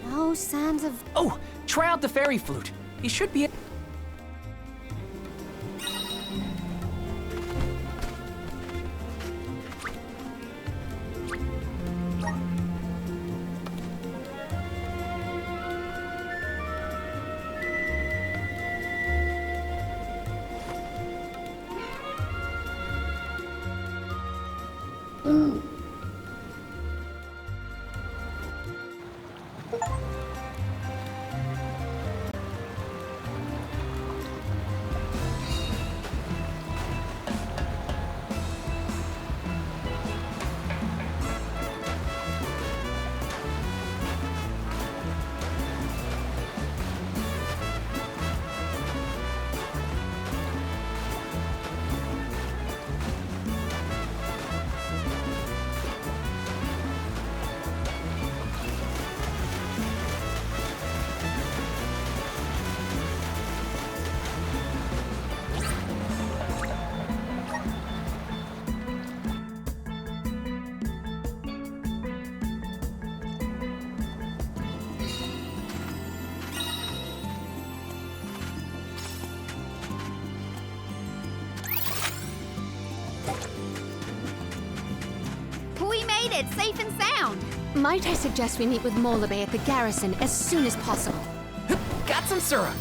No signs of... Oh, try out the fairy flute. You should be... We made it, safe and sound. Might I suggest we meet with Molabe at the garrison as soon as possible? Got some syrup.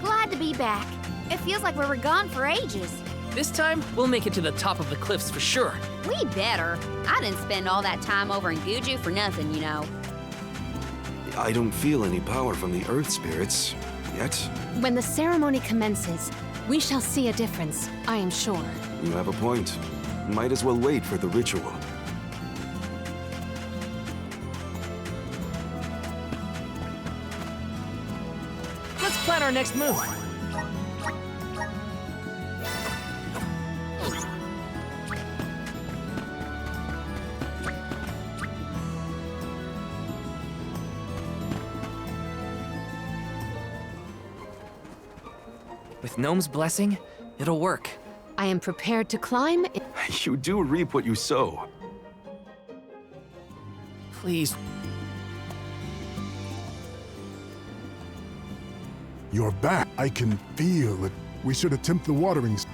Glad to be back. It feels like we were gone for ages. This time, we'll make it to the top of the cliffs for sure. We better. I didn't spend all that time over in Guju for nothing, you know. I don't feel any power from the earth spirits yet. When the ceremony commences, we shall see a difference, I am sure. You have a point. Might as well wait for the ritual. Let's plan our next move. With Gnome's blessing, it'll work. I am prepared to climb. You do reap what you sow. Please. You're back. I can feel it. We should attempt the waterings.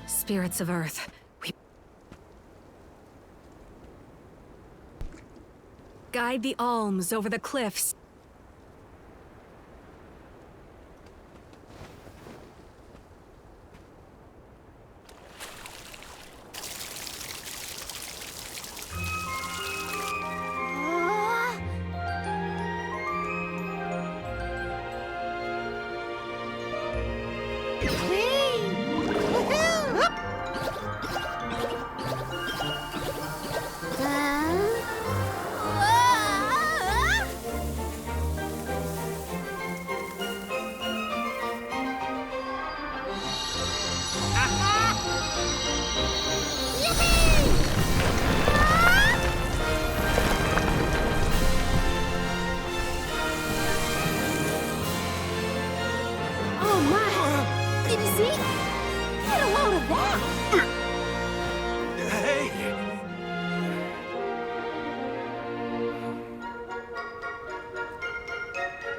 Spirits of Earth, we... Guide the alms over the cliffs.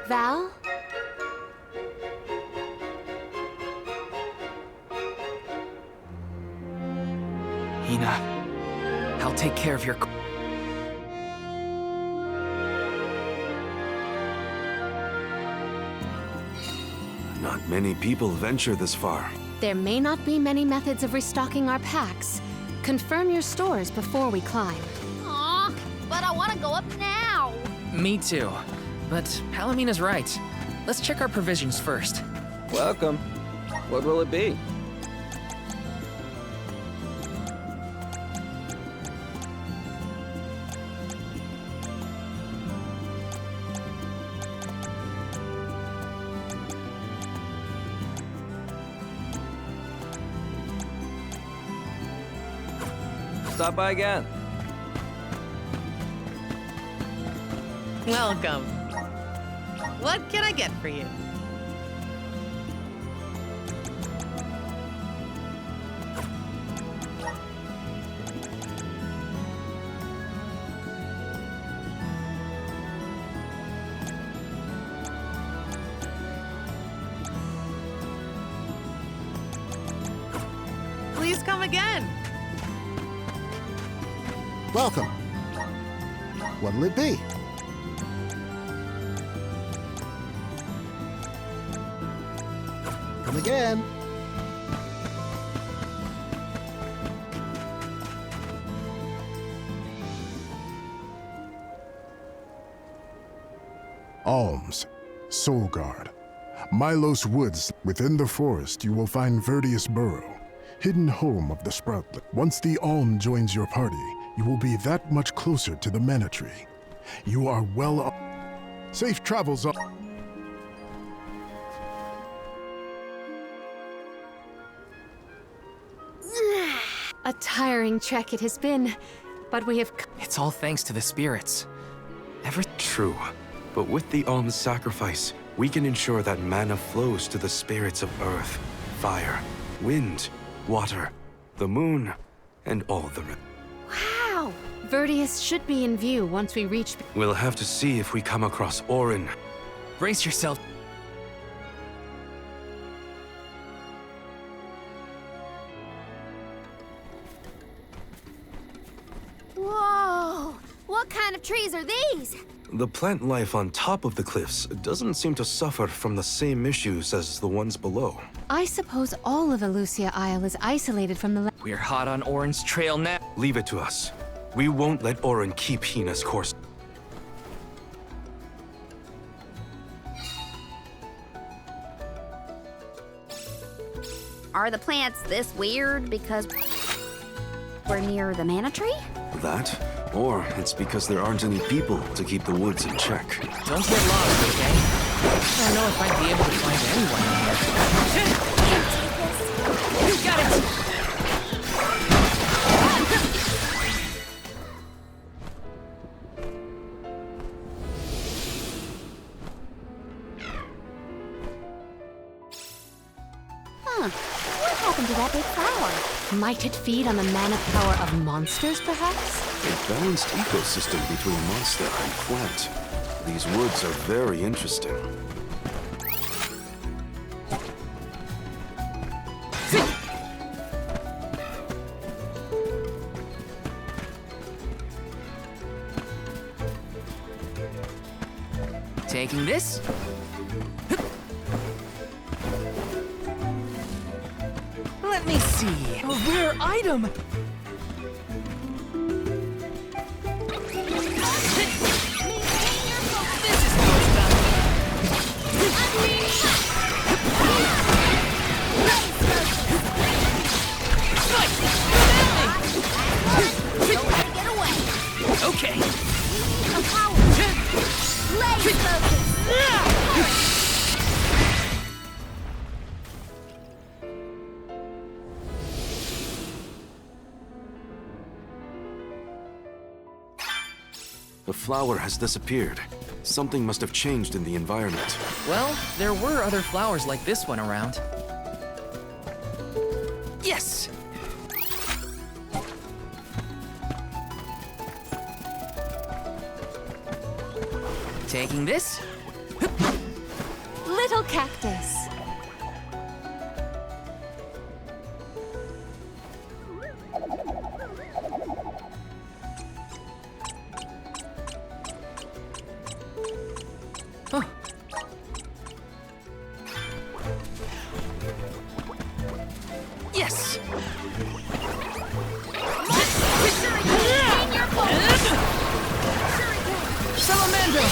Val? Hina, I'll take care of your... Not many people venture this far. There may not be many methods of restocking our packs. Confirm your stores before we climb. Aw, but I want to go up now. Me too. But Palamina's right. Let's check our provisions first. Welcome. What will it be? stop by again. Welcome. What can I get for you? Please come again. Welcome. What'll it be? Come again. Alms, Soul Guard. Mylos Woods. Within the forest, you will find Verdeus Borough, hidden home of the Sproutlet. Once the Alm joins your party, you will be that much closer to the Mana Tree. You are well up. Safe travels. A tiring trek it has been, but we have It's all thanks to the spirits. True. But with the alms sacrifice, we can ensure that mana flows to the spirits of earth, fire, wind, water, the moon, and all the Wow! Verdeus should be in view once we reach... We'll have to see if we come across Orin. Brace yourself. Whoa! What kind of trees are these? The plant life on top of the cliffs doesn't seem to suffer from the same issues as the ones below. I suppose all of Elusia Isle is isolated from the... We're hot on Orin's trail now. Leave it to us. We won't let Orin keep Hina's course. Are the plants this weird because we're near the mana tree? That? Or it's because there aren't any people to keep the woods in check. Don't get lost, okay? I don't know if I'd be able to find anyone in here. You got it! What happened to that big flower? Might it feed on the mana power of monsters, perhaps? A balanced ecosystem between monster and plant. These woods are very interesting. Taking this? Let me see. A rare item! This is more Okay. A power! Laser focus! The flower has disappeared. Something must have changed in the environment. Well, there were other flowers like this one around. Yes! Taking this? Little cactus. Huh. Yes! Salamando!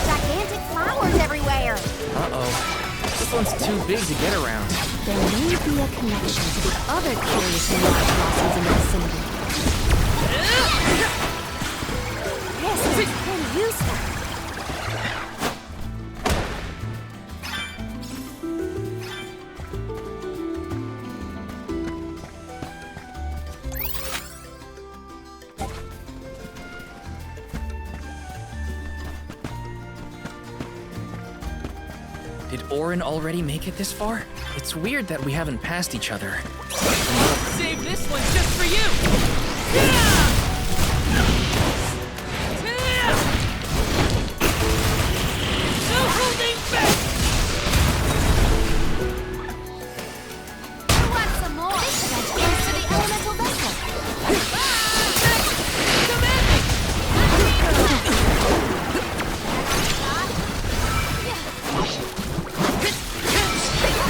Gigantic flowers everywhere. Uh-oh. This one's too big to get around. There may be a connection to the other curious large blossoms in the vicinity. This is pretty useful. Did Orin already make it this far? It's weird that we haven't passed each other. Save this one just for you! No holding back! You want some more? This is close to the elemental vessel.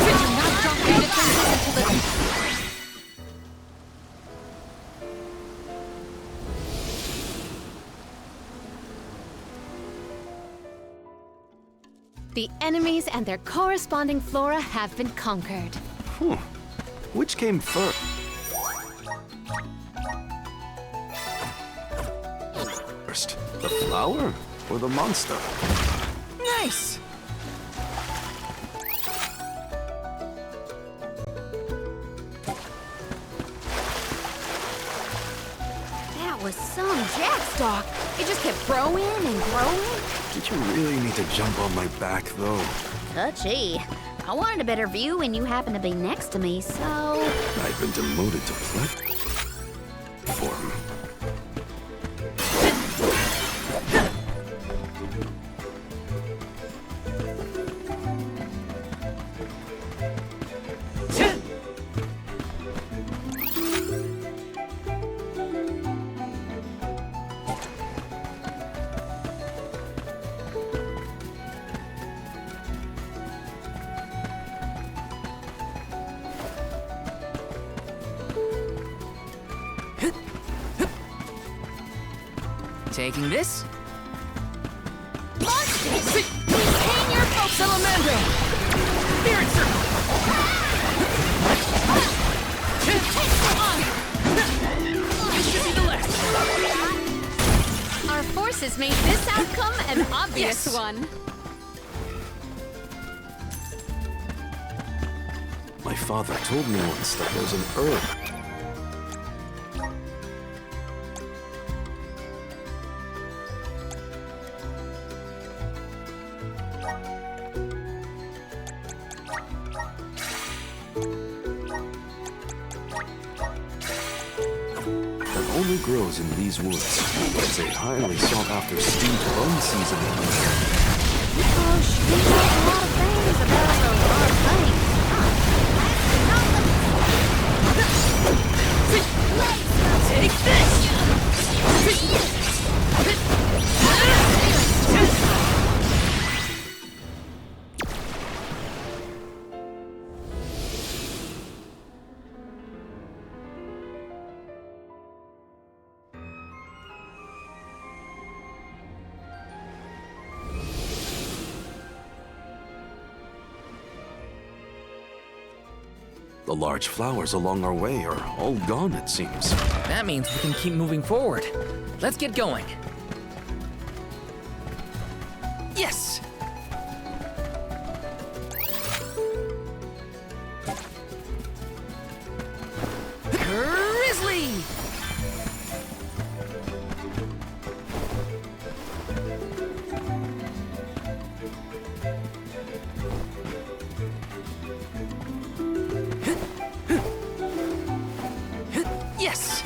Do not drop your defenses into the... The enemies and their corresponding flora have been conquered. Which came first? The flower or the monster? Nice! That was some jackstock. It just kept growing and growing. Did you really need to jump on my back, though? Touchy. I wanted a better view when you happened to be next to me, so... I've been demoted to platform. Taking this? Monsters! Retain your focus! Salamandro! Spirit Circle! This should be the last. Our forces made this outcome an obvious Yes. one. My father told me once that there's an herb. Only grows in these woods. It's a highly sought-after steamed bone seasoning. Oh, she knows a lot of things about a lot of things. Take this! The large flowers along our way are all gone, it seems. That means we can keep moving forward. Let's get going. Yes! Grizzly! Yes!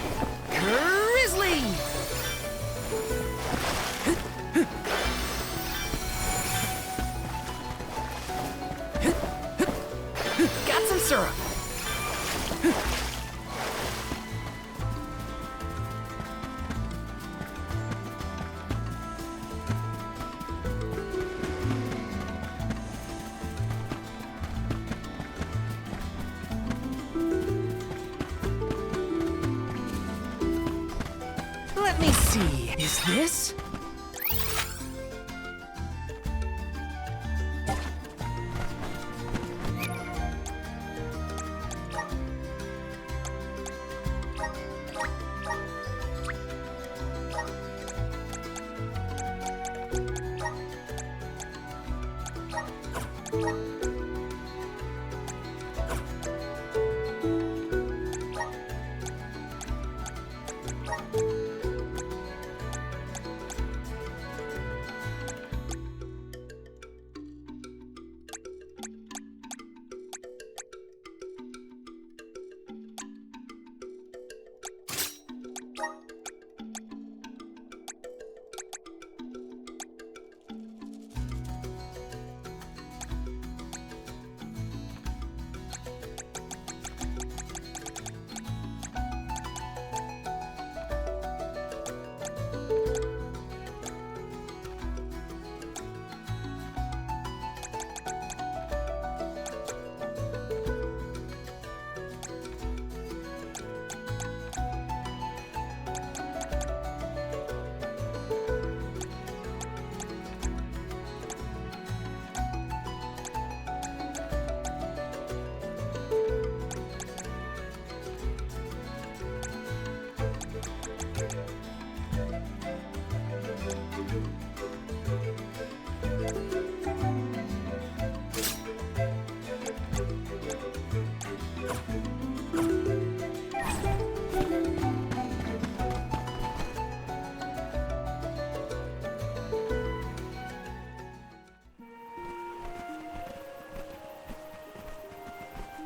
Grizzly! Got some syrup. Let me see. Is this?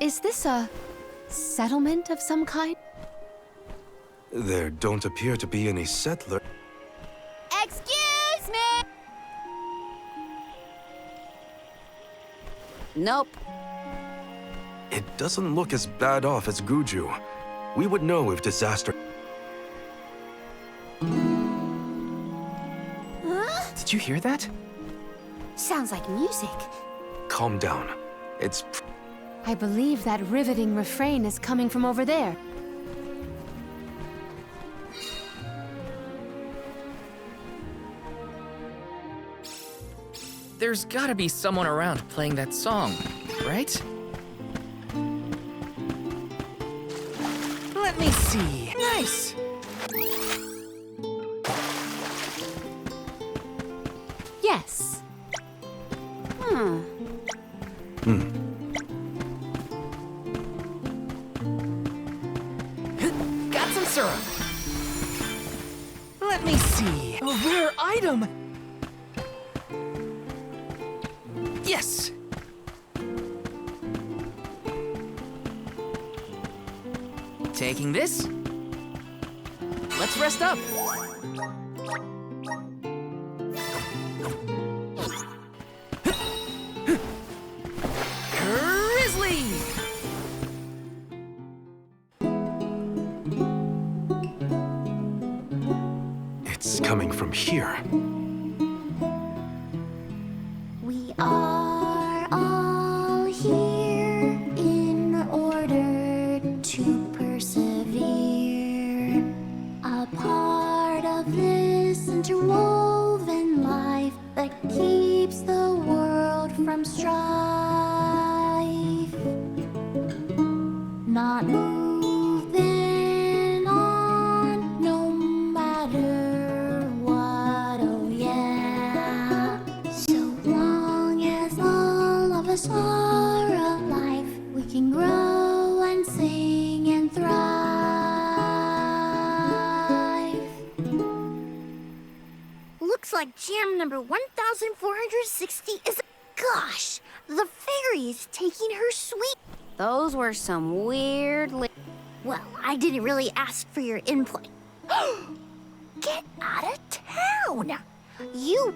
Is this a settlement of some kind? There don't appear to be any settler. Excuse me! Nope. It doesn't look as bad off as Guju. We would know if disaster... Huh? Did you hear that? Sounds like music. Calm down. It's... I believe that riveting refrain is coming from over there. There's gotta be someone around playing that song, right? Let me see. Nice! Yes. Got some syrup. Let me see. A rare item! Yes! Taking this. Let's rest up. Grizzly! It's coming from here. We are all here in order to persevere. A part of this interwoven life that keeps the world from strife. Not moving on, no matter what, oh yeah. So long as all of us are alive, we can grow and sing and thrive. Looks like jam number 1460 is... Gosh, the fairy is taking her sweet... Those were some weird Well, I didn't really ask for your input. Get out of town! You...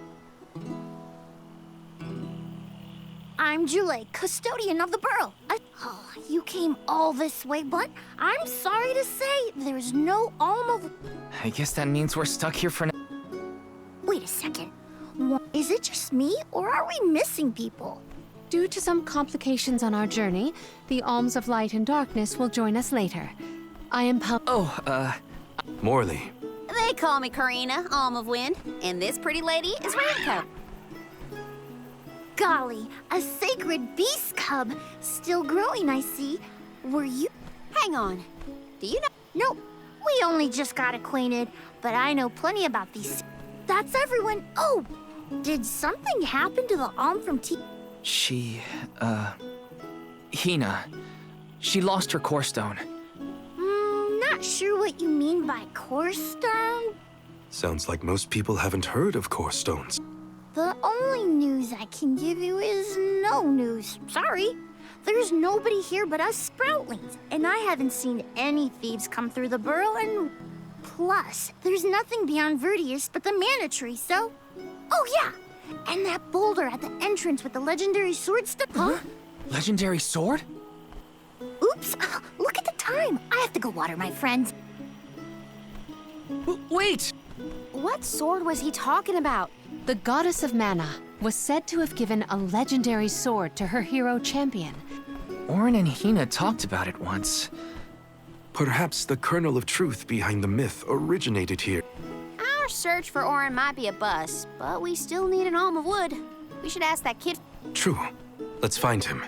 I'm Julie, custodian of the borough. Oh, you came all this way, but I'm sorry to say there's no alm of... I guess that means we're stuck here for now. Wait a second. Is it just me, or are we missing people? Due to some complications on our journey, the alms of light and darkness will join us later. I am Morley. They call me Karina, Alm of Wind, and this pretty lady is Raincoat. Golly, a sacred beast cub. Still growing, I see. Were you... Hang on. Do you know? Nope. We only just got acquainted, but I know plenty about these... That's everyone. Oh! Did something happen to the alm from Hina. She lost her core stone. Not sure what you mean by core stone. Sounds like most people haven't heard of core stones. The only news I can give you is no news. Sorry. There's nobody here but us sproutlings, and I haven't seen any thieves come through the borough, and plus, there's nothing beyond Verdeus but the mana tree, so... Oh yeah! And that boulder at the entrance with the legendary sword stuck. Huh? Legendary sword? Oops! Look at the time! I have to go water my friends. Wait! What sword was he talking about? The goddess of mana was said to have given a legendary sword to her hero champion. Orin and Hina talked about it once. Perhaps the kernel of truth behind the myth originated here. Our search for Orin might be a bust, but we still need an alm of wood. We should ask that kid. True. Let's find him.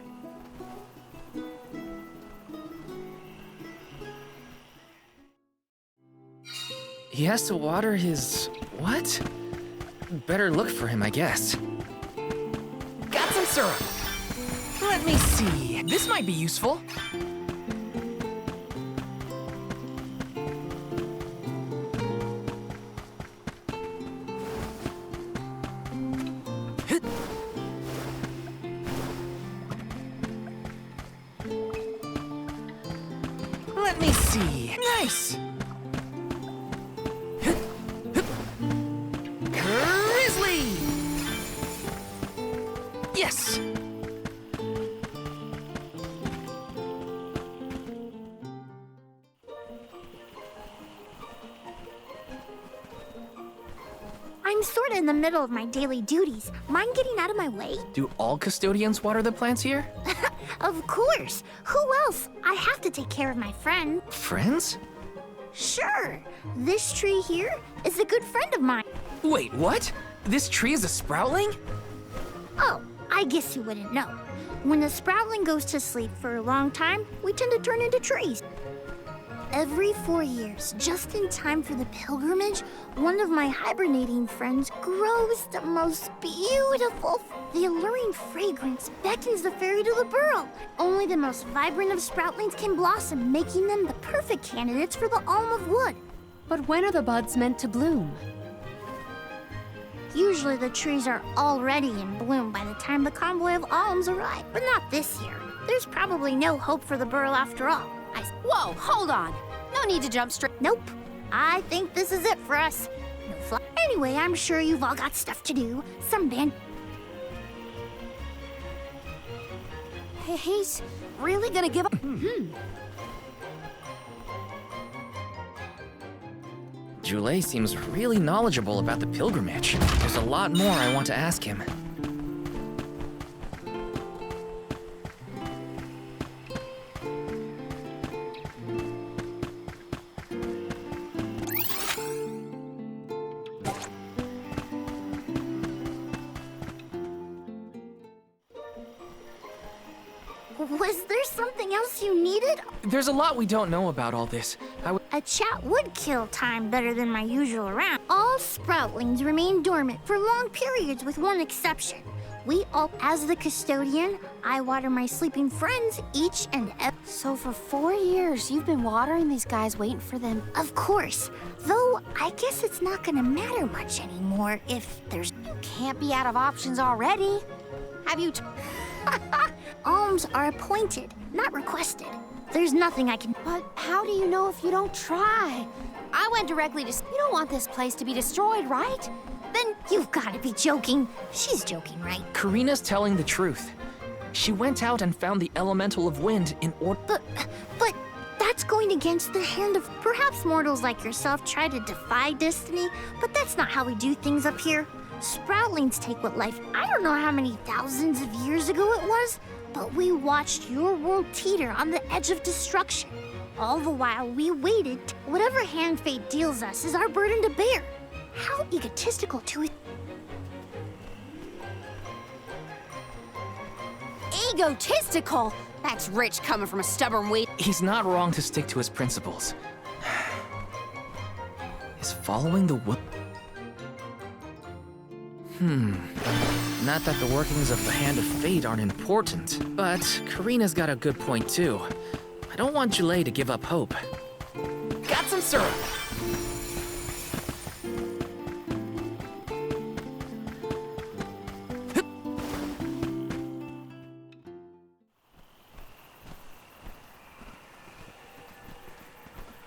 He has to water his... what? Better look for him, I guess. Got some syrup. Let me see. This might be useful. Let me see. Nice. Grizzly! Yes! I'm sort of in the middle of my daily duties. Mind getting out of my way? Do all custodians water the plants here? Of course. Who else? I have to take care of my friend. Friends? Sure. This tree here is a good friend of mine. Wait, what? This tree is a sproutling? Oh, I guess you wouldn't know. When a sproutling goes to sleep for a long time, we tend to turn into trees. Every 4 years, just in time for the pilgrimage, one of my hibernating friends grows the most beautiful. The alluring fragrance beckons the fairy to the burrow. Only the most vibrant of sproutlings can blossom, making them the perfect candidates for the alm of wood. But when are the buds meant to bloom? Usually the trees are already in bloom by the time the convoy of alms arrive, but not this year. There's probably no hope for the burrow after all. Whoa, hold on. No need to jump straight. Nope. I think this is it for us. No fly. Anyway, I'm sure you've all got stuff to do. Some band. He's really gonna give up. Jule seems really knowledgeable about the pilgrimage. There's a lot more I want to ask him. Was there something else you needed? There's a lot we don't know about all this. A chat would kill time better than my usual round. All sproutlings remain dormant for long periods with one exception. As the custodian, I water my sleeping friends each and every. So for 4 years, you've been watering these guys, waiting for them. Of course. Though, I guess it's not gonna matter much anymore if there's. Can't be out of options already. Have you... Alms are appointed, not requested. There's nothing I can. But how do you know if you don't try? I went directly to... You don't want this place to be destroyed, right? Then you've gotta be joking. She's joking, right? Karina's telling the truth. She went out and found the elemental of wind in order... But that's going against the hand of... Perhaps mortals like yourself try to defy destiny, but that's not how we do things up here. Sproutlings take what life... I don't know how many thousands of years ago it was, but we watched your world teeter on the edge of destruction. All the while we waited. Whatever hand fate deals us is our burden to bear. How egotistical to it. Egotistical? That's rich coming from a stubborn weed. He's not wrong to stick to his principles. Is following the wood... Not that the workings of the Hand of Fate aren't important, but Karina's got a good point too. I don't want Jule to give up hope. Got some syrup!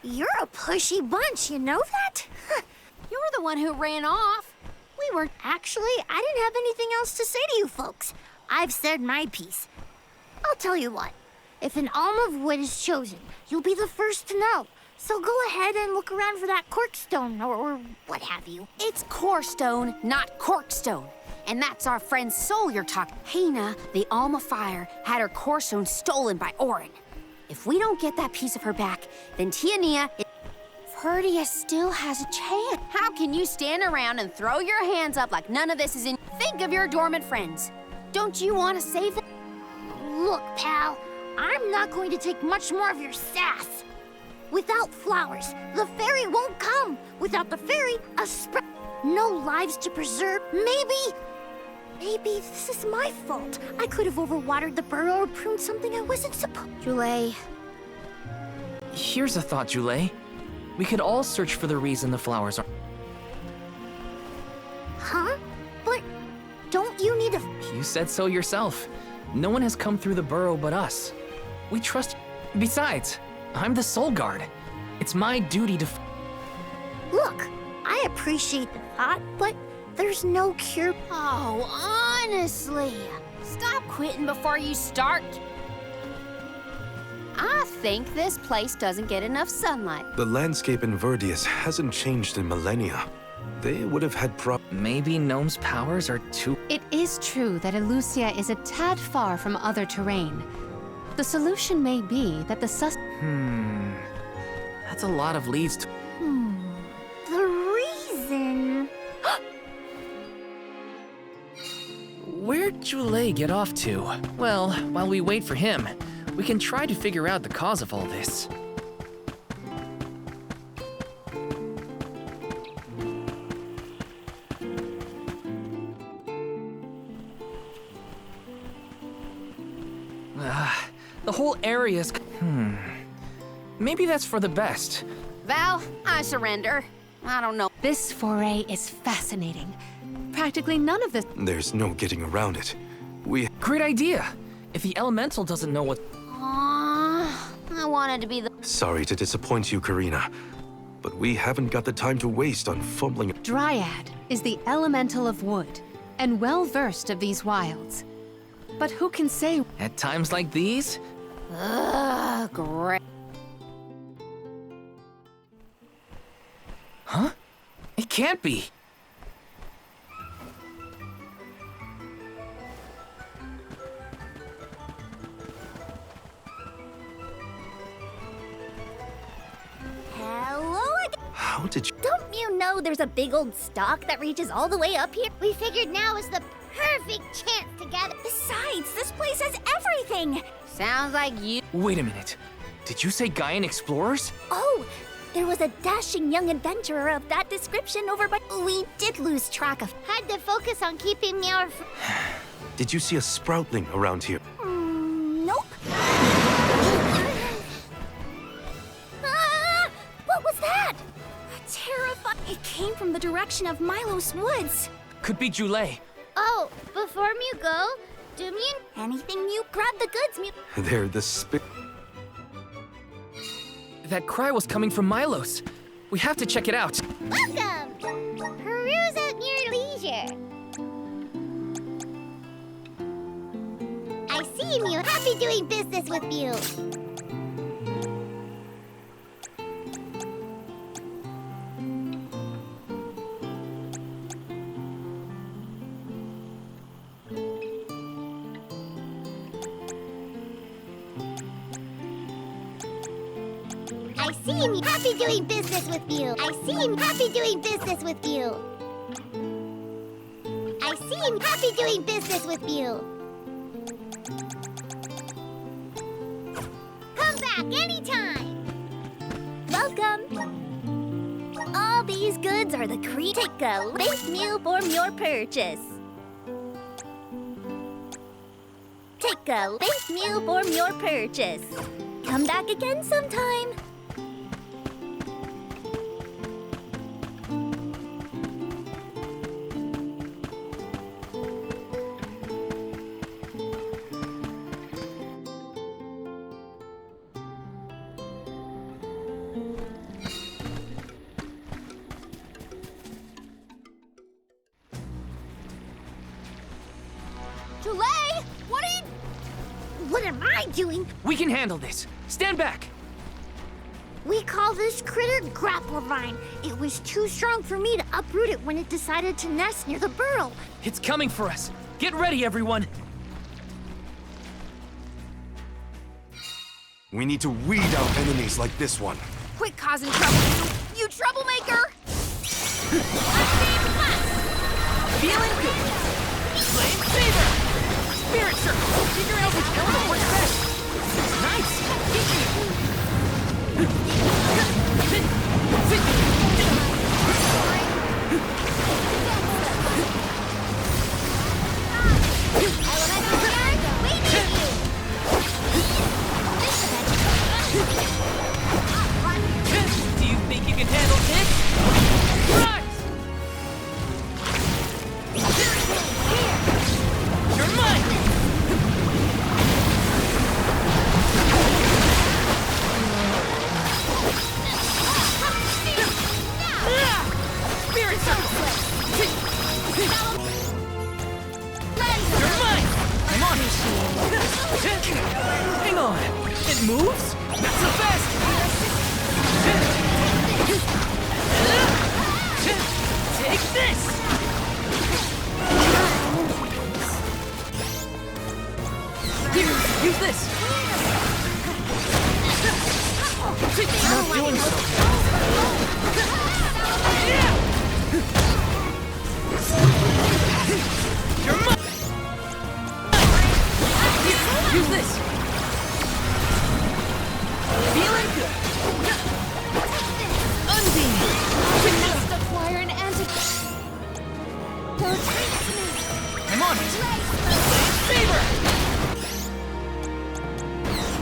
You're a pushy bunch, you know that? You're the one who ran off. We weren't. Actually, I didn't have anything else to say to you folks. I've said my piece. I'll tell you what. If an alm of wood is chosen, you'll be the first to know. So go ahead and look around for that corkstone or what have you. It's corestone, not corkstone. And that's our friend's soul you're talking. Hina, the alm of fire, had her corestone stolen by Orin. If we don't get that piece of her back, then Tiania... Verdeus still has a chance. How can you stand around and throw your hands up like none of this is in... Think of your dormant friends. Don't you want to save them? Look, pal, I'm not going to take much more of your sass. Without flowers, the fairy won't come. Without the fairy, no lives to preserve. Maybe this is my fault. I could have overwatered the burrow or pruned something I wasn't supposed... Jule. Here's a thought, Jule. We could all search for the reason the flowers are... Huh? But don't you need a... You said so yourself. No one has come through the burrow but us. We trust... Besides, I'm the Soul Guard. It's my duty to... Look, I appreciate the thought, but there's no cure. Oh, honestly. Stop quitting before you start. I think this place doesn't get enough sunlight. The landscape in Verdeus hasn't changed in millennia. They would have had Maybe Gnome's powers are too... It is true that Elusia is a tad far from other terrain. The solution may be that the That's a lot of leads to... The reason... Where'd Joulet get off to? Well, while we wait for him, we can try to figure out the cause of all this. The whole area's... Maybe that's for the best. Val, I surrender. I don't know. This foray is fascinating. Practically none of this... There's no getting around it. Great idea! If the elemental doesn't know what... I wanted to be the... Sorry to disappoint you, Karina, but we haven't got the time to waste on fumbling. Dryad is the elemental of wood, and well-versed of these wilds. But who can say... At times like these... Ugh, great. Huh? It can't be! Hello again. How did you... Don't you know there's a big old stalk that reaches all the way up here? We figured now is the perfect chance to gather. Besides, this place has everything. Sounds like you... Wait a minute. Did you say Gaian explorers? Oh, there was a dashing young adventurer of that description over by... We did lose track of... Had to focus on keeping our... Did you see a sproutling around here? Nope. What was that? Terrifying. It came from the direction of Mylos Woods. Could be Joulet. Oh, before you go, do me anything you grab the goods, They're the spit. That cry was coming from Mylos. We have to check it out. Welcome! Peruse at your leisure. I see you. Happy doing business with you. I see him. Happy doing business with you. I see him. Happy doing business with you. I see him. Happy doing business with you. Come back anytime. Welcome. All these goods are the Take a late meal for your purchase. Take a late meal for your purchase. Come back again sometime. Joulet! What are you... What am I doing? We can handle this. Stand back. We call this critter Grapplevine. It was too strong for me to uproot it when it decided to nest near the burrow. It's coming for us. Get ready, everyone. We need to weed out enemies like this one. Quit causing trouble, you troublemaker! Feeling good. Flame Saber! Spirit Circle! Figure out which element works best! Nice! Get me! Do you think you can handle this? Rise! You're mine! moves? Not so fast! Take this! Here, use this! Not doing so. You're mine! Here, use this! Feeling good! Unbeam! We must acquire an antidote. I'm on it! Fever!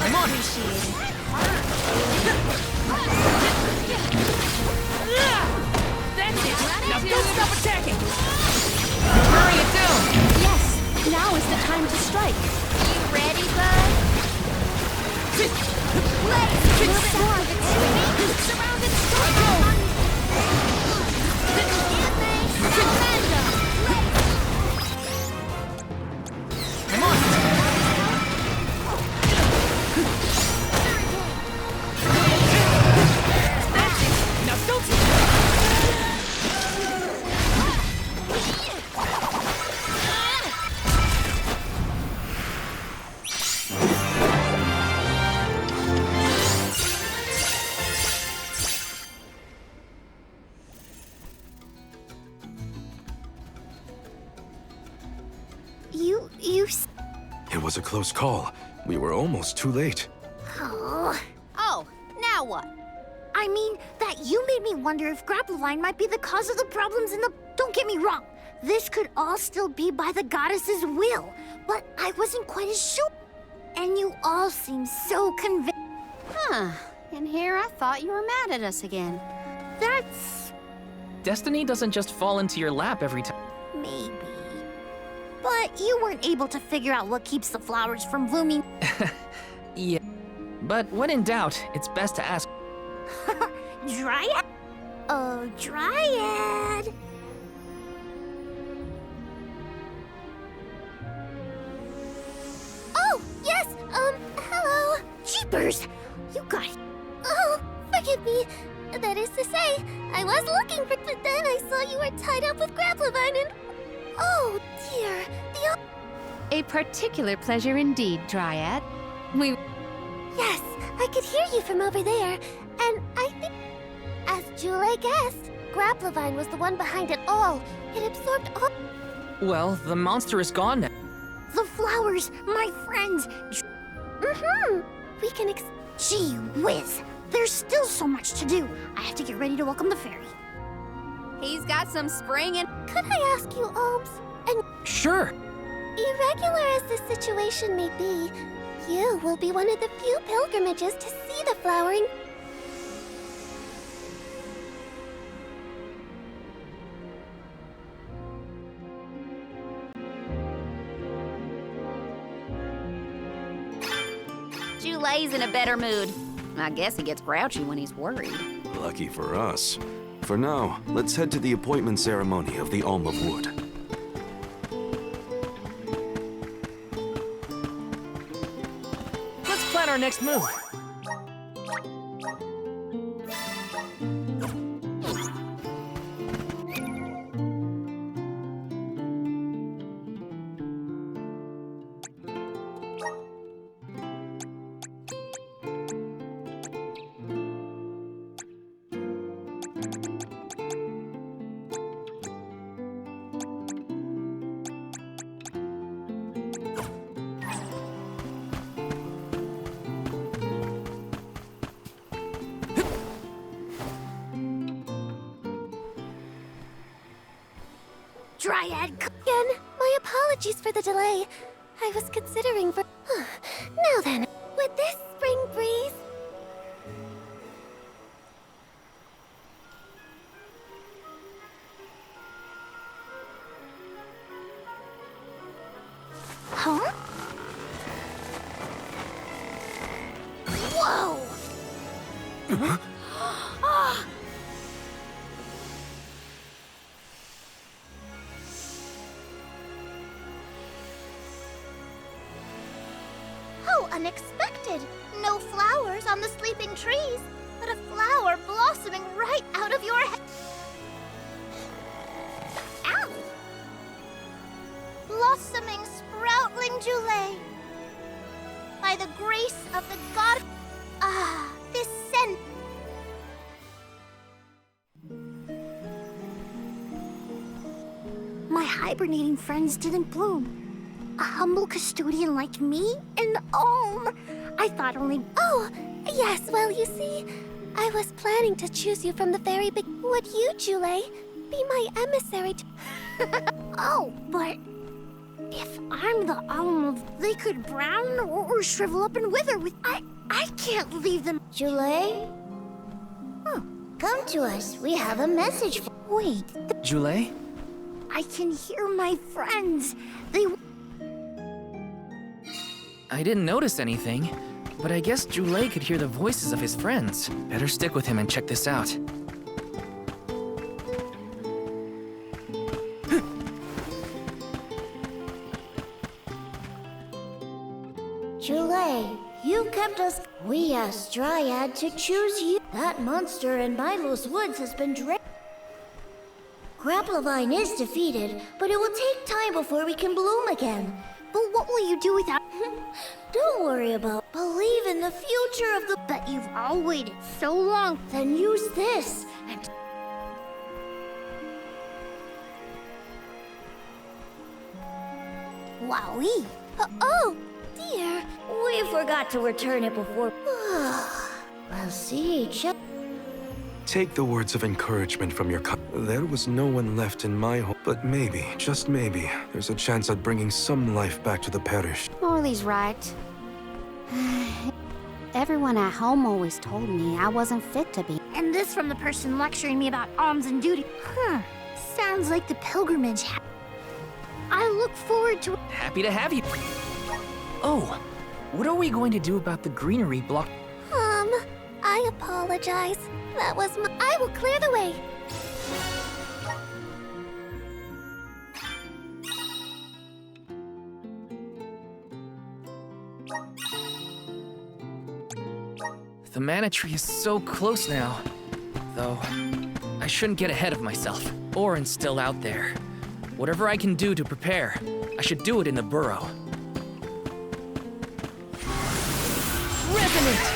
I'm on it! That's it! Now don't stop attacking! Hurry it down! Yes, now is the time to strike. You ready, bud? Surrounded I'm on it! That's it! Now don't It was a close call. We were almost too late. Oh. Oh, now what? I mean, that you made me wonder if Grapplevine might be the cause of the problems in the... Don't get me wrong. This could all still be by the goddess's will. But I wasn't quite as sure. And you all seem so convinced. Huh. And here I thought you were mad at us again. That's... Destiny doesn't just fall into your lap every time. maybe. But you weren't able to figure out what keeps the flowers from blooming. Yeah. But when in doubt, it's best to ask. Dryad? Oh, Dryad. Oh, yes, hello. Jeepers, you got it. Oh, forgive me. That is to say, I was looking for, but then I saw you were tied up with Grapplevine and... Oh, dear. A particular pleasure indeed, Dryad. Yes, I could hear you from over there, and I think... As Jule guessed, Grapplevine was the one behind it all. It absorbed all... Well, the monster is gone now. The flowers, my friends. We can Gee whiz. There's still so much to do. I have to get ready to welcome the fairy. He's got some spring and... Could I ask you, Alms? And Sure. irregular as the situation may be, you will be one of the few pilgrimages to see the flowering. Jule's in a better mood. I guess he gets grouchy when he's worried. Lucky for us. For now, let's head to the appointment ceremony of the Alm of Wood. Let's plan our next move. Dryad. Again, my apologies for the delay. I was considering for... Now then, with this spring breeze... Huh? Whoa! unexpected. No flowers on the sleeping trees, but a flower blossoming right out of your head. Ow! Blossoming sproutling Julie. By the grace of the god... Ah, this scent... My hibernating friends didn't bloom. A humble custodian like me? An alm? I thought only... Oh, yes, well, you see, I was planning to choose you from the very beginning. Would you, Julie, be my emissary to... Oh, but... If I'm the alm of... They could brown or shrivel up and wither with... I can't leave them... Julie? Come to us. We have a message for... Wait, Julie? I can hear my friends. They... I didn't notice anything, but I guess Julie could hear the voices of his friends. Better stick with him and check this out. Julie, you kept us... We asked Dryad to choose you. That monster in Mylos Woods has been Grapplevine is defeated, but it will take time before we can bloom again. But what will you do without... Don't worry about... Believe in the future of the... But you've all waited so long. Then use this, and... Wowee. Oh, dear. We forgot to return it before... Well, see, Take the words of encouragement from your There was no one left in my home, but maybe, just maybe, there's a chance at bringing some life back to the parish. Morley's right. Everyone at home always told me I wasn't fit to be. And this from the person lecturing me about alms and duty. Sounds like the pilgrimage. I look forward to... Happy to have you. Oh, what are we going to do about the greenery block? I apologize. That was my... I will clear the way. The mana tree is so close now. Though, I shouldn't get ahead of myself. Orin's still out there. Whatever I can do to prepare, I should do it in the burrow. Resonant!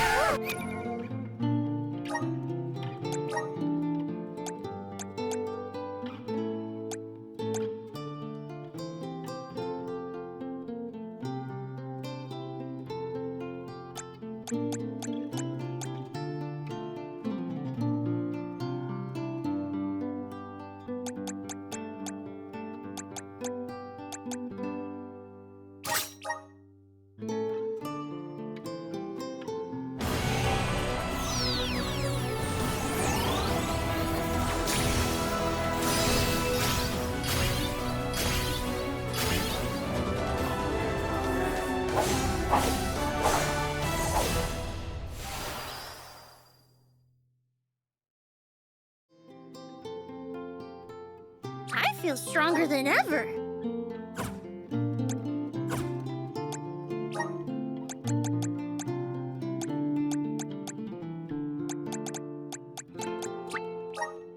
I feel stronger than ever.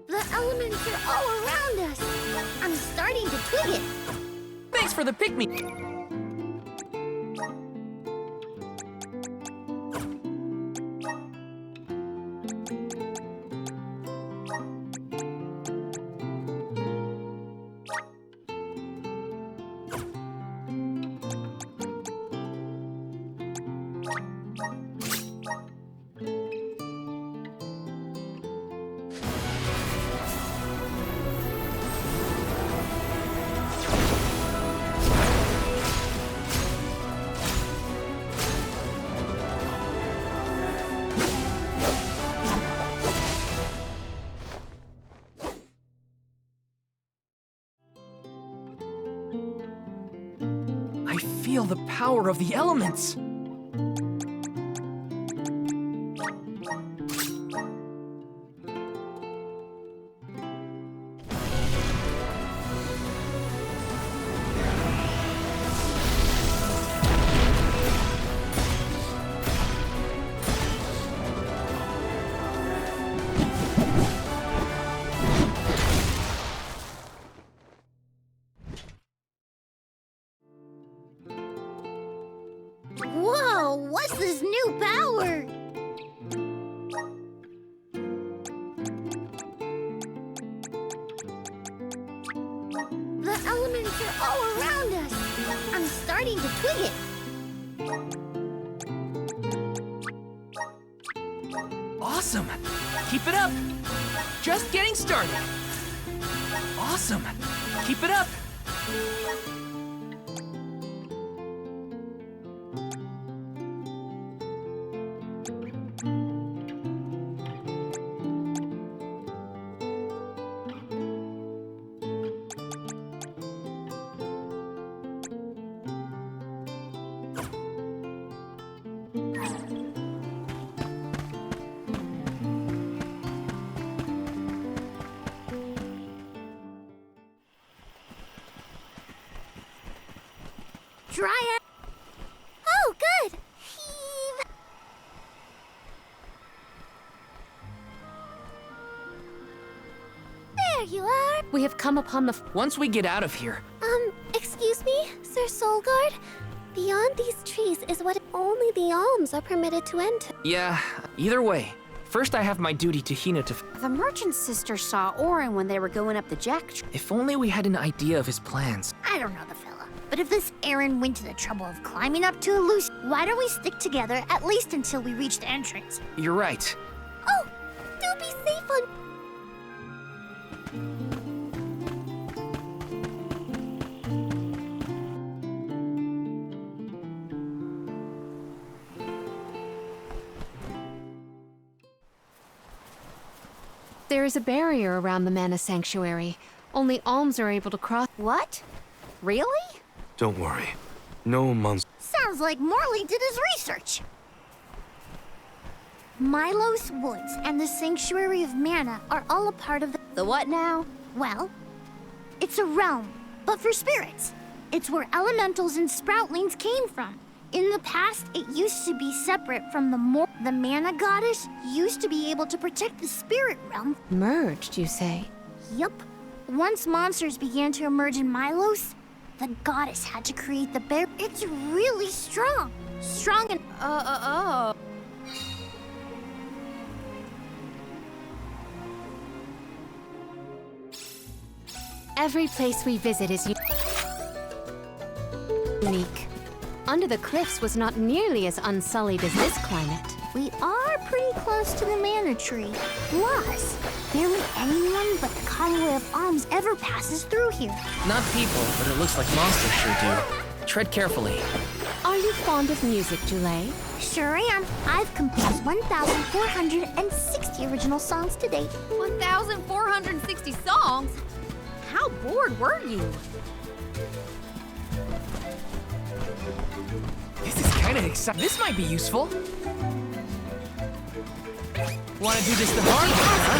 The elements are all around us. I'm starting to twig it. Thanks for the pick-me! I feel the power of the elements! new power! The elements are all around us. I'm starting to twig it. Awesome! Keep it up! Just getting started! Awesome! Keep it up! Dry it. Oh, good. Heave. There you are. We have come upon the... Once we get out of here, Excuse me, Sir Soulguard? Beyond these trees is what only the alms are permitted to enter. yeah, either way. First I have my duty to Hina to... The merchant sister saw Orin when they were going up the jack tree. If only we had an idea of his plans. I don't know the fella, but if this Aaron went to the trouble of climbing up to Elus, why don't we stick together at least until we reach the entrance? You're right. Oh, do be safe on... There is a barrier around the Mana Sanctuary. Only alms are able to cross... What? Really? Don't worry. No monster. Sounds like Morley did his research. Mylos Woods and the Sanctuary of Mana are all a part of the... The what now? Well, it's a realm, but for spirits. It's where elementals and sproutlings came from. In the past, it used to be separate from the Mana Goddess used to be able to protect the spirit realm. Merged, you say? Yup. Once monsters began to emerge in Mylos, the goddess had to create the bear. It's really strong. Strong and... Oh. Every place we visit is unique. Under the cliffs was not nearly as unsullied as this climate. We are pretty close to the mana tree. Plus, barely anyone but the convoy of alms ever passes through here. Not people, but it looks like monsters sure do. Tread carefully. Are you fond of music, Jule? Sure am. I've composed 1,460 original songs to date. 1,460 songs? How bored were you? This is kind of exciting. This might be useful. Want to do this the hard way, huh?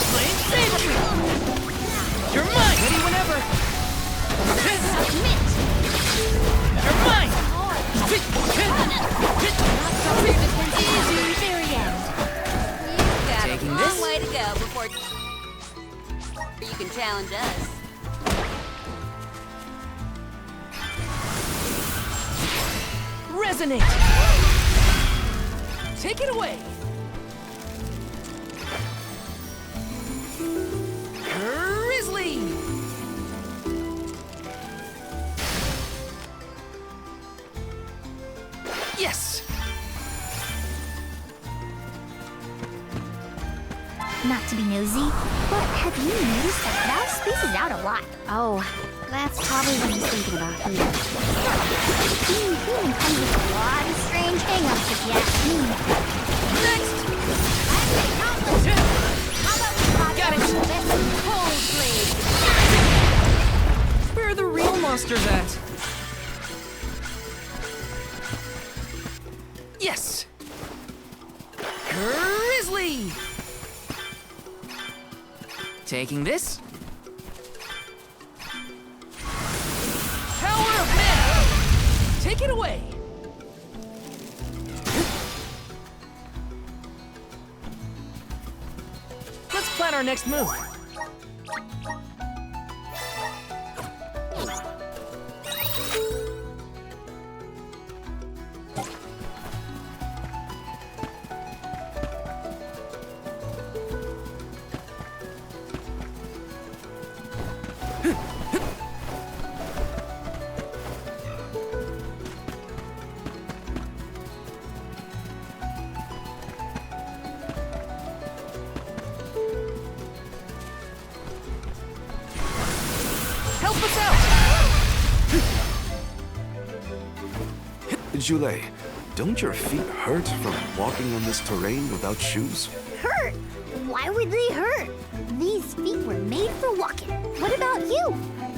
Flame saber! You're mine! Ready whenever! You're mine! Taking this? Long way to go before you can challenge us. Resonate! Take it away! Grizzly! Yes! Not to be nosy, but have you noticed that Val spaces out a lot? Oh, that's probably what he's thinking about. Being human comes with a lot of strange hang-ups if you ask me. Next! Got it! Where are the real monsters at? Yes! Grizzly! Taking this. Power of Mana! Take it away! Let's plan our next move. help us out! Jule, don't your feet hurt from walking on this terrain without shoes? Hurt? Why would they hurt? These feet were made for walking. What about you?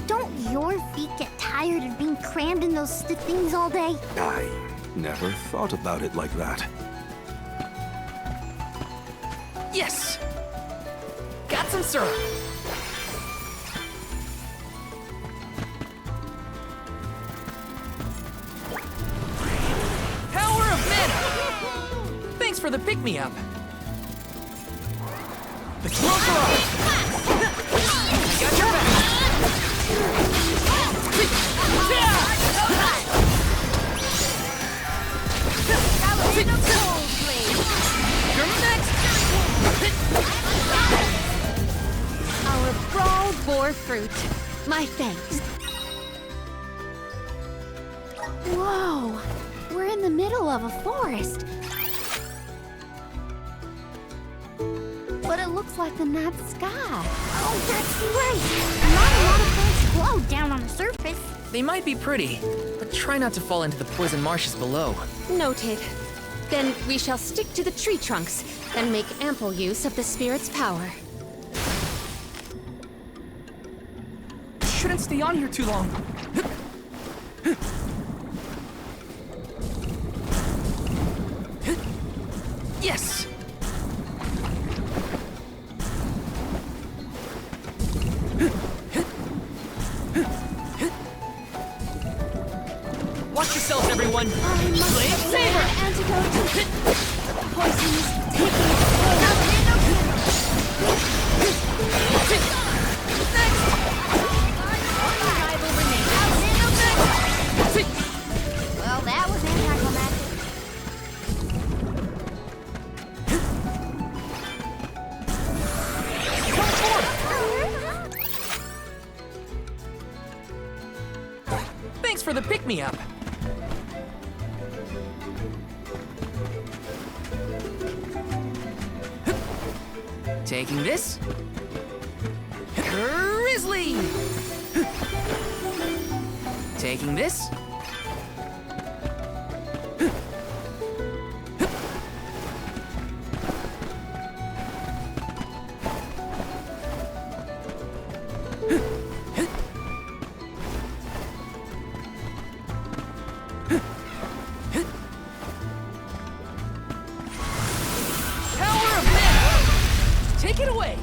Don't your feet get tired of being crammed in those stiff things all day? I never thought about it like that. Yes! Got some syrup. Power of mana! Thanks for the pick-me-up. The clothes are off! I got your back! You're next! Our brawl bore fruit. My thanks. Whoa! We're in the middle of a forest. But it looks like the night sky. Oh, that's right. Not a lot of plants glow down on the surface. They might be pretty, but try not to fall into the poison marshes below. Noted. Then we shall stick to the tree trunks and make ample use of the spirit's power. Shouldn't stay on here too long. Yes! Watch yourselves, everyone! Blade Saber! Antidote to poison is taking Well, that was anticlimactic. Thanks for the pick-me-up. Taking this. Grizzly! Taking this. Power of mana! Take it away!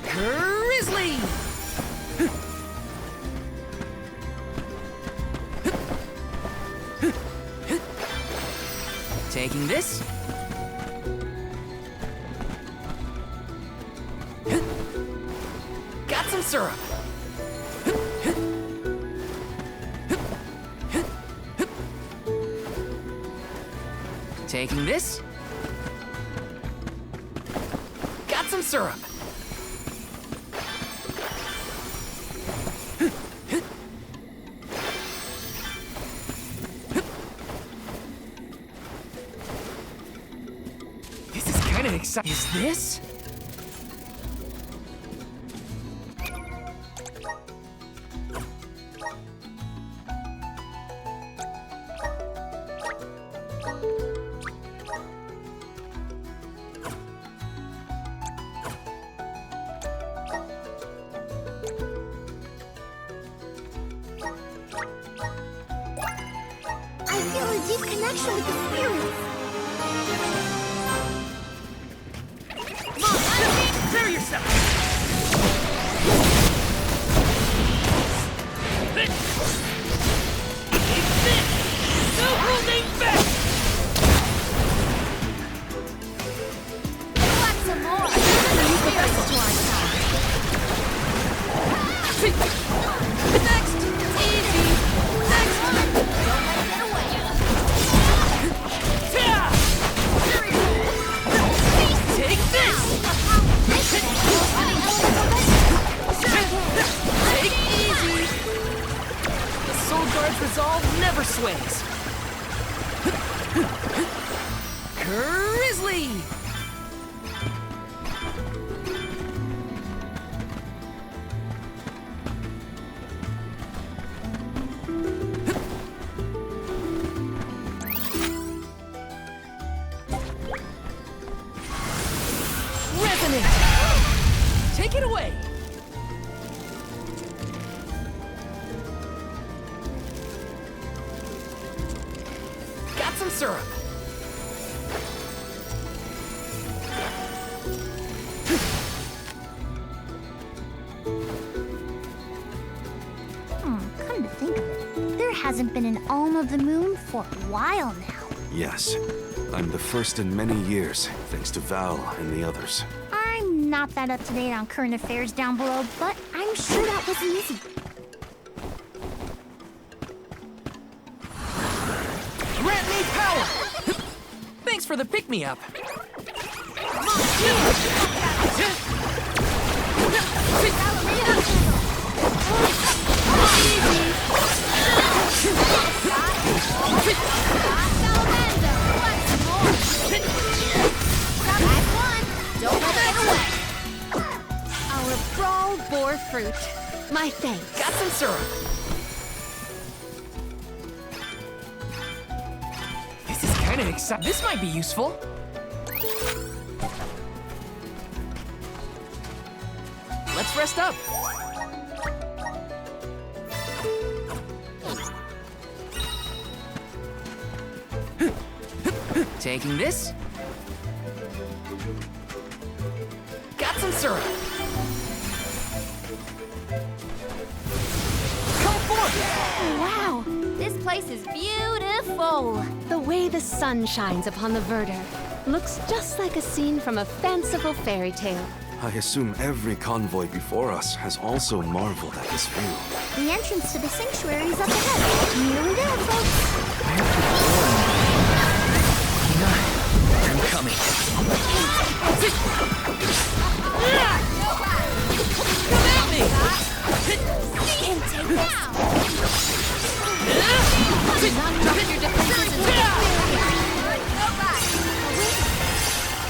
Grizzly! Taking this. Got some syrup. Taking this. Got some syrup. This is kind of exciting. Is this? I feel a deep connection with the spirits. Prepare yourself! No holding back! Want some more? use the vessel to our side. Next! Easy! Next! Don't let it get away. Grizzly! Resonant! Take it away! Got some syrup. Come to think of it, there hasn't been an Alm of the Moon for a while now. Yes. I'm the first in many years, thanks to Val and the others. I'm not that up to date on current affairs down below, but I'm sure that wasn't easy. Grant me power! Thanks for the pick-me-up. Don't let it away. Our brawl bore fruit. My thanks. Got some syrup. This is kind of exciting. This might be useful. Let's rest up. Taking this. Got some syrup. Come forth! Wow, this place is beautiful. The way the sun shines upon the verdure looks just like a scene from a fanciful fairy tale. I assume every convoy before us has also marveled at this view. The entrance to the sanctuary is up ahead. Nearly there, folks. I'm coming. Come at me! See him take now. Do not drop your defenses and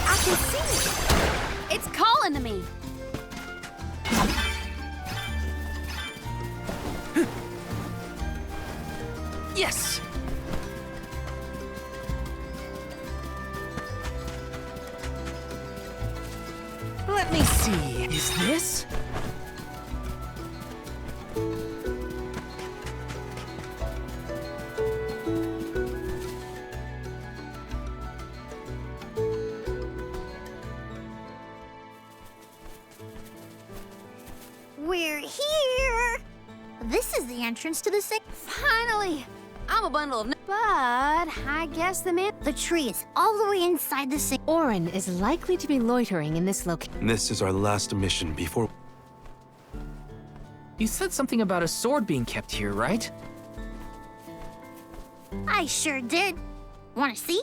I can see it. It's calling to me. Yes! Let me see. Is this? We're here. This is the entrance to the Finally, I'm a bundle of. But I guess The tree is all the way inside the sanctuary. Orin is likely to be loitering in this location. This is our last mission before... You said something about a sword being kept here, right? I sure did. Want to see?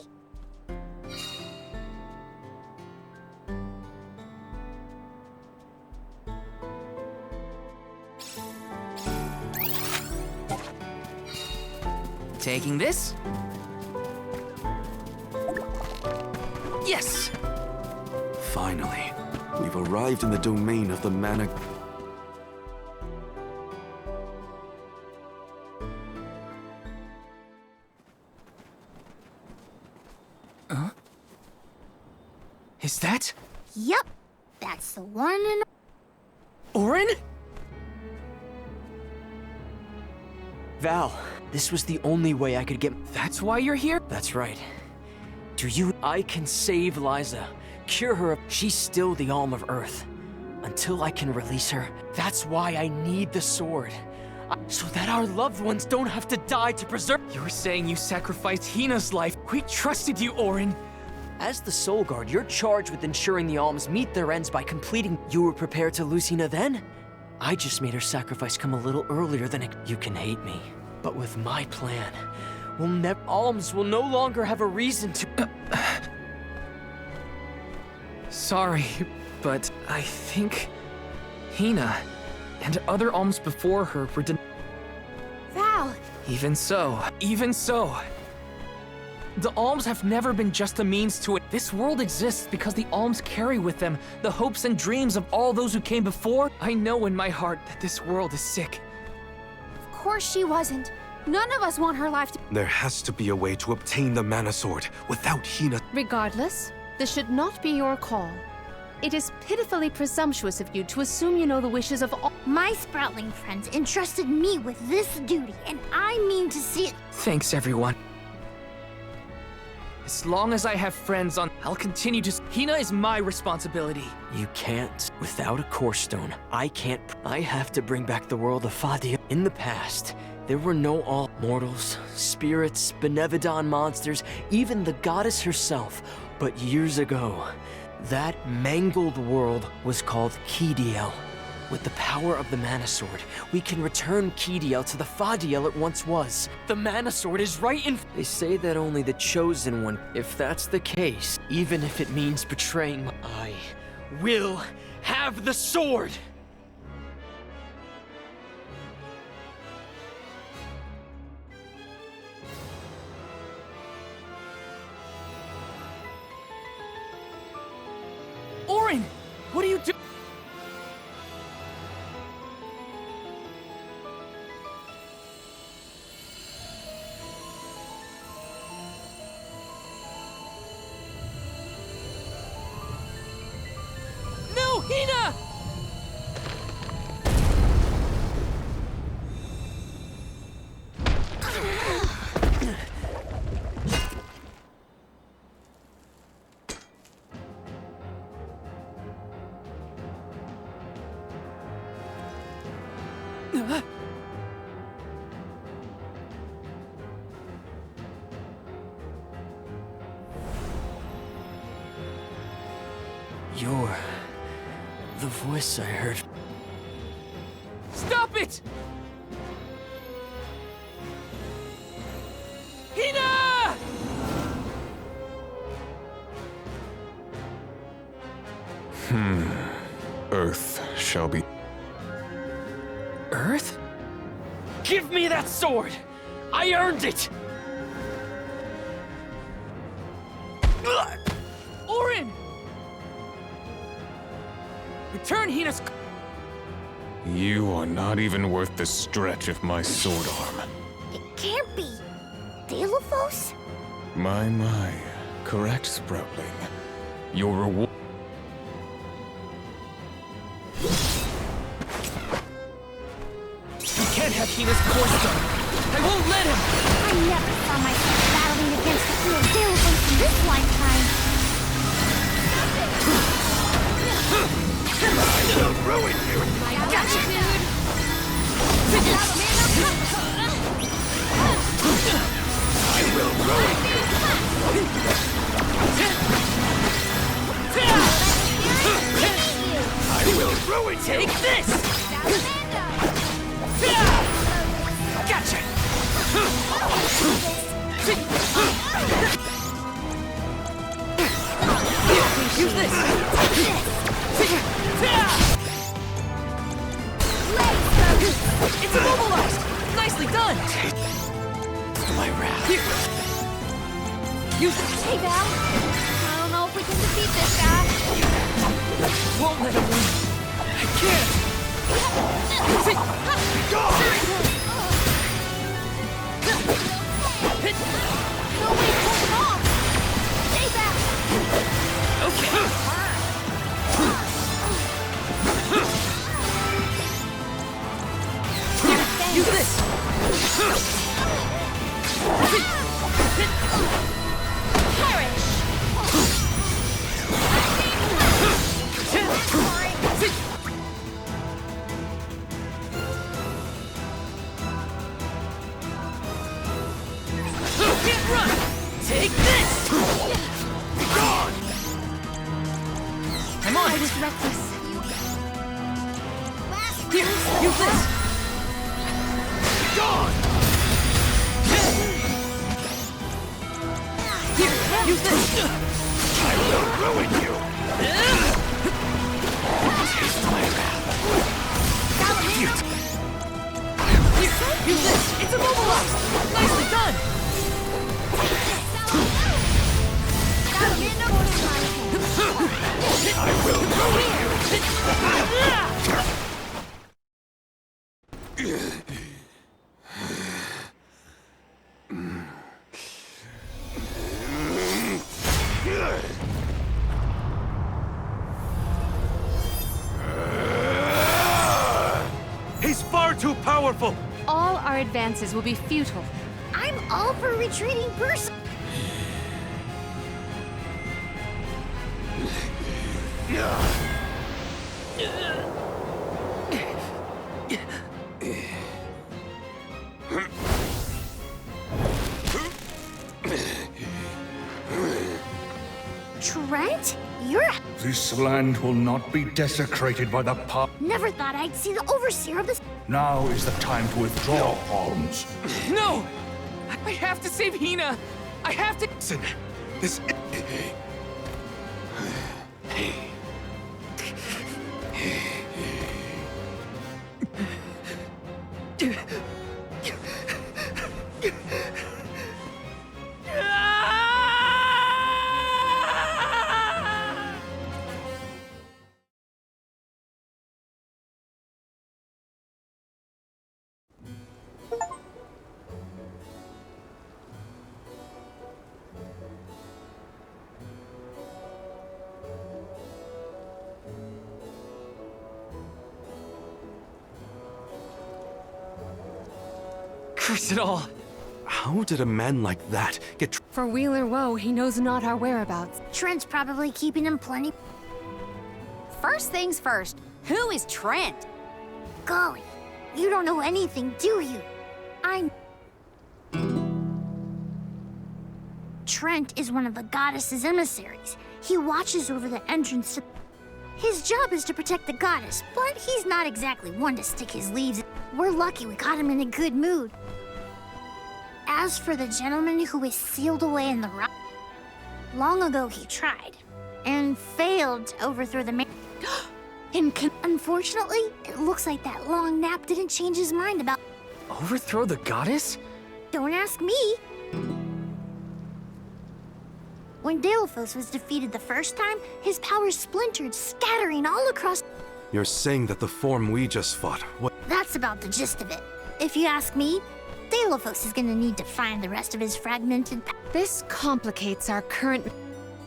Taking this. Yes! Finally, we've arrived in the domain of the mana... Is that Yep, that's the one and... Orin? Val, this was the only way I could get... That's why you're here? That's right. Do you... I can save Liza, cure her of... She's still the Alm of Earth. Until I can release her, that's why I need the sword. So that our loved ones don't have to die to preserve... You're saying you sacrificed Hina's life. We trusted you, Orin. As the Soul Guard, you're charged with ensuring the Alms meet their ends by completing... You were prepared to lose Hina then? I just made her sacrifice come a little earlier than it... You can hate me, but with my plan, Alms will no longer have a reason to... Sorry, but I think Hina and other alms before her were Val. Even so, The alms have never been just a means to it. This world exists because the alms carry with them the hopes and dreams of all those who came before. I know in my heart that this world is sick. Of course she wasn't. None of us want her life to... There has to be a way to obtain the mana sword without Hina. Regardless, this should not be your call. It is pitifully presumptuous of you to assume you know the wishes of all. My Sproutling friends entrusted me with this duty, and I mean to see it. Thanks, everyone. As long as I have friends on, I'll continue to... Hina is my responsibility. You can't. Without a core stone, I can't. I have to bring back the world of Fadia. In the past, there were no all mortals, spirits, benevodon monsters, even the goddess herself. But years ago, that mangled world was called Kidiel. With the power of the Mana Sword, we can return Kidiel to the Fadiel it once was. The Mana Sword is right in... They say that only the Chosen One... If that's the case, even if it means betraying... I will have the sword! Orin! What are you doing? No, Hina! You're... the voice I heard. Stop it! Hina! Earth shall be... Earth? Give me that sword! I earned it! Orin! Return Hina's... You are not even worth the stretch of my sword arm. It can't be. Daelophos? My. Correct, Sproutling. Your reward... You can't have Hina's core stone. I won't let him! I never saw myself battling against the real Daelophos in this lifetime. I will ruin you! Gotcha! I will ruin you! I will ruin you! Take this! Gotcha! Use this! It's immobilized! Nicely done! My wrath. Here! Use it! Hey, Val. I don't know if we can defeat this guy. Won't let him win. I can't! No way, hold him off. Stay back. Okay! Use this! Perish. Can't run! Take this! Be gone! I'm on I it! was reckless. Here, use this! Gone! Here, use this! I will ruin you! Taste my wrath. Here, use this! It's immobilized! Nicely done! powerful! All our advances will be futile. I'm all for retreating person. Trent? You're... This land will not be desecrated by the power. Never thought I'd see the overseer of this... Now is the time to withdraw, Alms. No! I have to save Hina! I have to— Listen, this... Curse it all! How did a man like that get... For Wheeler Woe, he knows not our whereabouts. Trent's probably keeping him plenty... First things first, who is Trent? Golly, you don't know anything, do you? Trent is one of the goddess's emissaries. He watches over the entrance to... His job is to protect the goddess, but he's not exactly one to stick his leaves in. We're lucky we got him in a good mood. As for the gentleman who is sealed away in the rock, long ago he tried, and failed to overthrow the man. Unfortunately, it looks like that long nap didn't change his mind about... Overthrow the goddess? Don't ask me. When Daelophos was defeated the first time, his powers splintered, scattering all across... You're saying that the form we just fought, what... That's about the gist of it. If you ask me, Daelophos is gonna need to find the rest of his fragmented... This complicates our current...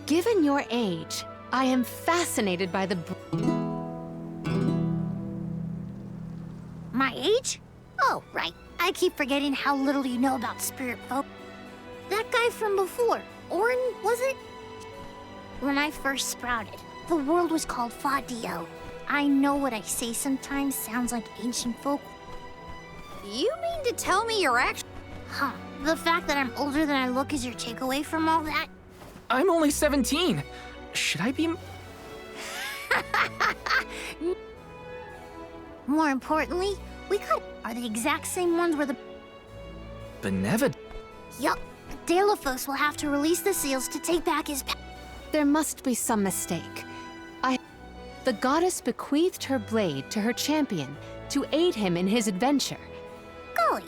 Given your age, I am fascinated by the... My age? Oh, right. I keep forgetting how little you know about spirit folk. That guy from before, Orin, was it? When I first sprouted, the world was called Fadio. I know what I say sometimes sounds like ancient folk. You mean to tell me you're actually... Huh. The fact that I'm older than I look is your takeaway from all that? I'm only 17. Should I be... More importantly, we are the exact same ones where the... Benevolent? Yup. Daelophos will have to release the seals to take back his... There must be some mistake. The goddess bequeathed her blade to her champion to aid him in his adventure. Golly,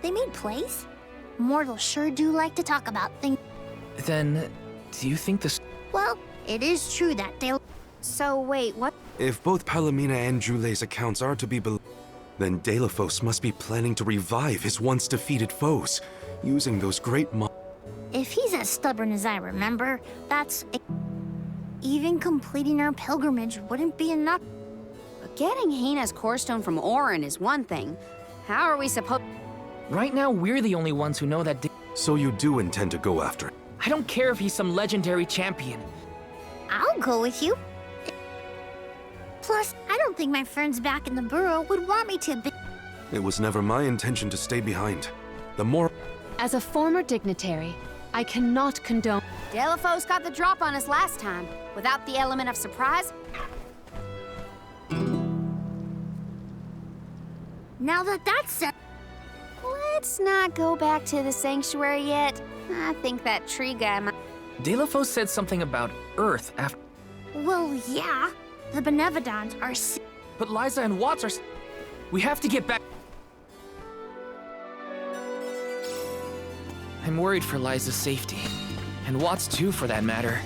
they made plays? Mortals sure do like to talk about things. Then, do you think this... Well, it is true that So wait, what? If both Palomina and Jule's accounts are to be believed, then Daelophos must be planning to revive his once defeated foes, using those great If he's as stubborn as I remember, that's... Even completing our pilgrimage wouldn't be enough. But getting Hina's core stone from Orin is one thing. How are we supposed... Right now, we're the only ones who know that... So you do intend to go after it? I don't care if he's some legendary champion. I'll go with you. Plus, I don't think my friends back in the Borough would want me to be... It was never my intention to stay behind. The more... As a former dignitary, I cannot condone... Daelophos got the drop on us last time, without the element of surprise. Now that that's said... Let's not go back to the sanctuary yet. I think that tree guy might... Daelophos said something about Earth after... Well, yeah. The Benevodons are... But Liza and Watts are... We have to get back... I'm worried for Liza's safety. And Watts too, for that matter.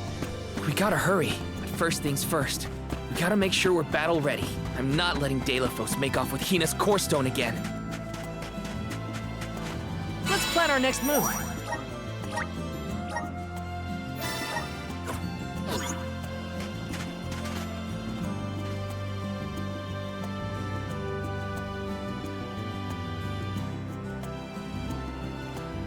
We gotta hurry. But first things first. We gotta make sure we're battle ready. I'm not letting Daelophos make off with Hina's core stone again. Let's plan our next move.